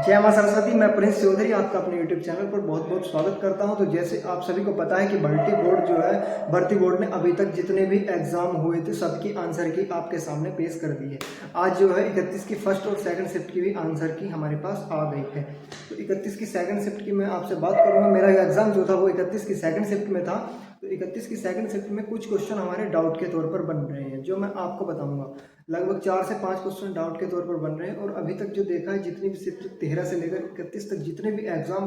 जय मां सरस्वती। मैं प्रिंस चौधरी आपका अपने यूट्यूब चैनल पर बहुत बहुत स्वागत करता हूं। तो जैसे आप सभी को पता है कि भर्ती बोर्ड ने अभी तक जितने भी एग्जाम हुए थे सबकी आंसर की आपके सामने पेश कर दी है। आज जो है 31 की फर्स्ट और सेकंड शिफ्ट की भी आंसर की हमारे पास आ गई है। तो 31 की सेकंड शिफ्ट की मैं आपसे बात करूँगा। मेरा एग्जाम जो था वो 31 की सेकंड शिफ्ट में था। तो 31 की सेकंड शिफ्ट में कुछ क्वेश्चन हमारे डाउट के तौर पर बन रहे हैं जो मैं आपको बताऊंगा। लगभग 4 से 5 क्वेश्चन डाउट के तौर पर बन रहे हैं। और अभी तक जो देखा है जितनी भी शिफ्ट 13 से लेकर 31 तक जितने भी एग्जाम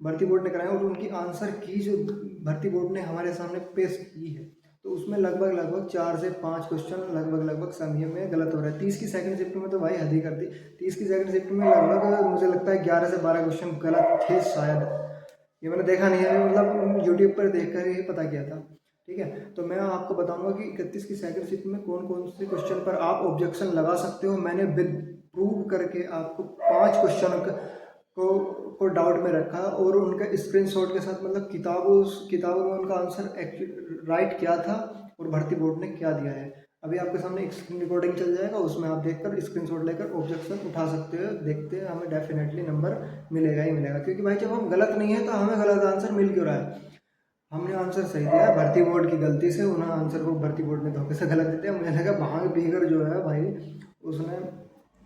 भर्ती बोर्ड ने कराए और उनकी आंसर की जो भर्ती बोर्ड ने हमारे सामने पेश की है, तो उसमें लगभग 4 से 5 क्वेश्चन लगभग समय में गलत हो रहा है। 30 की सेकंड शिफ्ट में तो भाई हद ही कर दी। 30 की सेकंड शिफ्ट में लगभग मुझे लगता है 11 से 12 क्वेश्चन गलत थे शायद। ये मैंने देखा नहीं है, मतलब यूट्यूब पर देख कर ही पता किया था। ठीक है, तो मैं आपको बताऊंगा कि 31 की सेकंड शिफ्ट में कौन कौन से क्वेश्चन पर आप ऑब्जेक्शन लगा सकते हो। मैंने विद प्रूव करके आपको 5 क्वेश्चन को डाउट में रखा और उनका स्क्रीनशॉट के साथ, मतलब किताबों में उनका आंसर राइट क्या था और भर्ती बोर्ड ने क्या दिया है। अभी आपके सामने एक स्क्रीन रिकॉर्डिंग चल जाएगा, उसमें आप देखकर स्क्रीनशॉट लेकर ऑब्जेक्शन उठा सकते हो। देखते हैं हमें डेफिनेटली नंबर मिलेगा ही मिलेगा, क्योंकि भाई जब हम गलत नहीं है तो हमें गलत आंसर मिल क्यों रहा है। हमने आंसर सही दिया, भर्ती बोर्ड की गलती से उन्हें आंसर को भर्ती बोर्ड ने धोखे से गलत दे दिया। मुझे लगा भांग पीकर जो है भाई उसने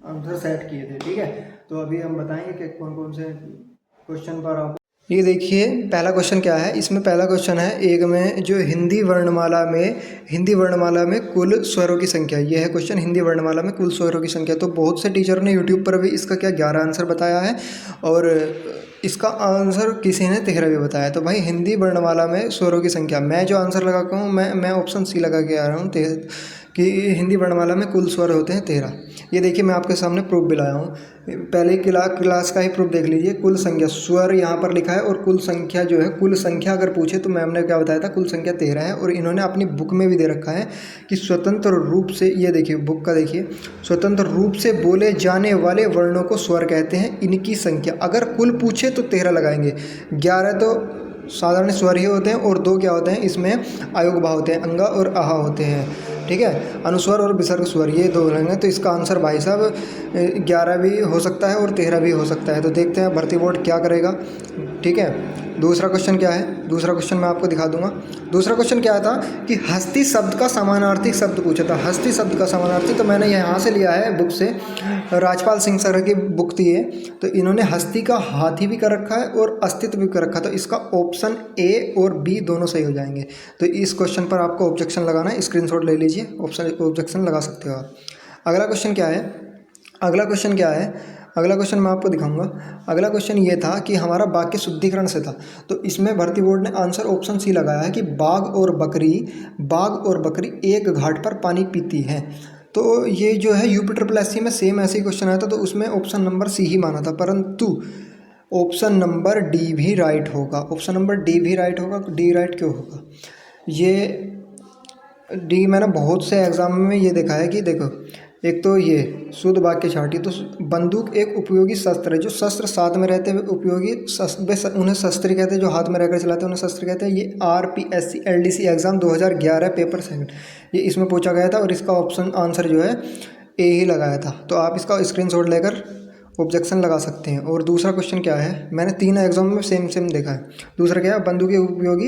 आंसर सेट किए थे। ठीक है, तो अभी हम बताएंगे कि कौन कौन से क्वेश्चन पर आप ये देखिए। पहला क्वेश्चन क्या है, इसमें पहला क्वेश्चन है एक में जो हिंदी वर्णमाला में कुल स्वरों की संख्या। ये है क्वेश्चन, हिंदी वर्णमाला में कुल स्वरों की संख्या। तो बहुत से टीचर ने यूट्यूब पर भी इसका क्या 11 आंसर बताया है और इसका आंसर किसी ने 13 भी बताया। तो भाई हिंदी वर्णमाला में स्वरों की संख्या, मैं जो आंसर लगा के हूँ मैं ऑप्शन सी लगा के आ रहा हूँ कि हिंदी वर्णमाला में कुल स्वर होते हैं 13। ये देखिए मैं आपके सामने प्रूफ भी लाया हूँ। पहले क्लास का ही प्रूफ देख लीजिए। कुल संख्या स्वर यहाँ पर लिखा है और कुल संख्या जो है, कुल संख्या अगर पूछे तो मैम ने क्या बताया था, कुल संख्या 13 है। और इन्होंने अपनी बुक में भी दे रखा है कि स्वतंत्र रूप से, ये देखिए बुक का देखिए, स्वतंत्र रूप से बोले जाने वाले वर्णों को स्वर कहते हैं, इनकी संख्या। अगर कुल पूछे तो 13 लगाएंगे, 11 तो साधारण स्वर ही होते हैं और 2 क्या होते हैं इसमें आयोग भाव होते हैं, अंगा और आहा होते हैं। ठीक है, अनुस्वर और विसर्ग स्वर ये 2 रहेंगे। तो इसका आंसर भाई साहब 11 भी हो सकता है और 13 भी हो सकता है। तो देखते हैं भर्ती बोर्ड क्या करेगा। ठीक है, दूसरा क्वेश्चन क्या है, दूसरा क्वेश्चन मैं आपको दिखा दूंगा। दूसरा क्वेश्चन क्या था कि हस्ती शब्द का समानार्थी शब्द पूछा था। हस्ती शब्द का समानार्थी तो मैंने यहाँ से लिया है बुक से, राजपाल सिंह सर की बुक थी ये। तो इन्होंने हस्ती का हाथी भी कर रखा है और अस्तित्व भी कर रखा। तो इसका ऑप्शन ए और बी दोनों सही हो जाएंगे। तो इस क्वेश्चन पर आपको ऑब्जेक्शन लगाना है, स्क्रीनशॉट ले लीजिए, ऑब्जेक्शन लगा सकते हो आप। अगला क्वेश्चन क्या है, अगला क्वेश्चन क्या है, अगला क्वेश्चन मैं आपको दिखाऊंगा। अगला क्वेश्चन ये था कि हमारा वाक्य शुद्धिकरण से था। तो इसमें भर्ती बोर्ड ने आंसर ऑप्शन सी लगाया है कि बाघ और बकरी एक घाट पर पानी पीती है। तो ये जो है UP SSC में सेम ऐसे ही क्वेश्चन आया था, तो उसमें ऑप्शन नंबर सी ही माना था, परंतु ऑप्शन नंबर डी भी राइट होगा। ऑप्शन नंबर डी भी राइट होगा। डी राइट क्यों होगा, ये डी मैंने बहुत से एग्जाम में ये देखा है कि देखो, एक तो ये शुद्ध वाक्य छाटी। तो बंदूक एक उपयोगी शस्त्र है, जो शस्त्र साथ में रहते हुए उपयोगी उन्हें शस्त्र कहते हैं, जो हाथ में रहकर चलाते हैं उन्हें शस्त्र कहते हैं। ये RPSC LDC एग्जाम 2011 पेपर 2 ये इसमें पूछा गया था और इसका ऑप्शन आंसर जो है ए ही लगाया था। तो आप इसका स्क्रीनशॉट लेकर ऑब्जेक्शन लगा सकते हैं। और दूसरा क्वेश्चन क्या है, मैंने 3 एग्जाम में सेम देखा है। दूसरा क्या है, बंदूक के उपयोगी,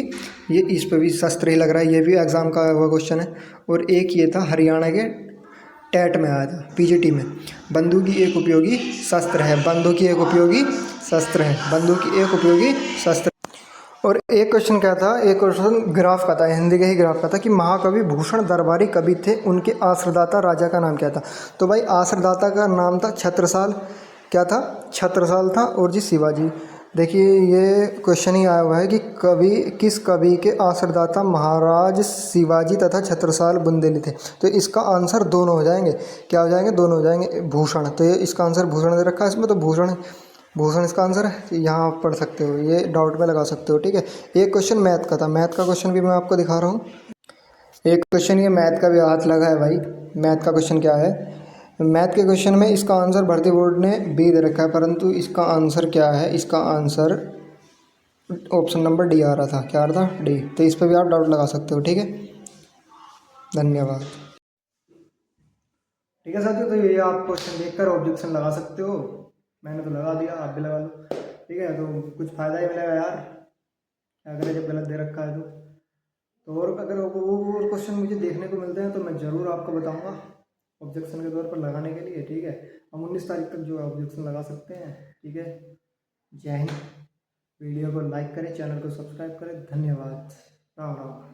ये इस पर भी शस्त्र ही लग रहा है, ये भी एग्जाम का हुआ क्वेश्चन है। और एक ये था हरियाणा के टेट में आया था, PGT में, बंदूक की एक उपयोगी शस्त्र है, बंदूक की एक उपयोगी शस्त्र है, बंदूक की एक उपयोगी शस्त्र। और एक क्वेश्चन क्या था, एक क्वेश्चन ग्राफ का था, हिंदी के ही ग्राफ का था कि महाकवि भूषण दरबारी कवि थे, उनके आश्रदाता राजा का नाम क्या था। तो भाई आश्रदाता का नाम था छत्रसाल। क्या था, छत्रसाल था। और जी शिवाजी। देखिए ये क्वेश्चन ही आया हुआ है कि किस कवि के आश्रदाता महाराज शिवाजी तथा छत्रसाल बुंदेली थे। तो इसका आंसर दोनों हो जाएंगे। क्या हो जाएंगे, दोनों हो जाएंगे, भूषण। तो ये इसका आंसर भूषण दे रखा है इसमें, तो भूषण इसका आंसर है। यहाँ आप पढ़ सकते हो, ये डाउट में लगा सकते हो। ठीक है, एक क्वेश्चन मैथ का था, मैथ का क्वेश्चन भी मैं आपको दिखा रहा हूँ। एक क्वेश्चन ये मैथ का भी हाथ लगा है भाई। मैथ का क्वेश्चन क्या है, मैथ के क्वेश्चन में इसका आंसर भर्ती बोर्ड ने बी दे रखा है, परंतु इसका आंसर क्या है, इसका आंसर ऑप्शन नंबर डी आ रहा था। क्या आ रहा था, डी। तो इस पर भी आप डाउट लगा सकते हो। ठीक है, धन्यवाद। ठीक है साथियों, तो ये आप क्वेश्चन देखकर ऑब्जेक्शन लगा सकते हो। मैंने तो लगा दिया, आप भी लगा लो। ठीक है, तो कुछ फ़ायदा ही मिलेगा यार, क्या करें जब गलत दे रखा है तो और अगर वो क्वेश्चन मुझे देखने को मिलते हैं तो मैं ज़रूर आपको बताऊंगा ऑब्जेक्शन के तौर पर लगाने के लिए। ठीक है, हम 19 तारीख तक जो है ऑब्जेक्शन लगा सकते हैं। ठीक है, जय हिंद। वीडियो को लाइक करें, चैनल को सब्सक्राइब करें। धन्यवाद। राम राम।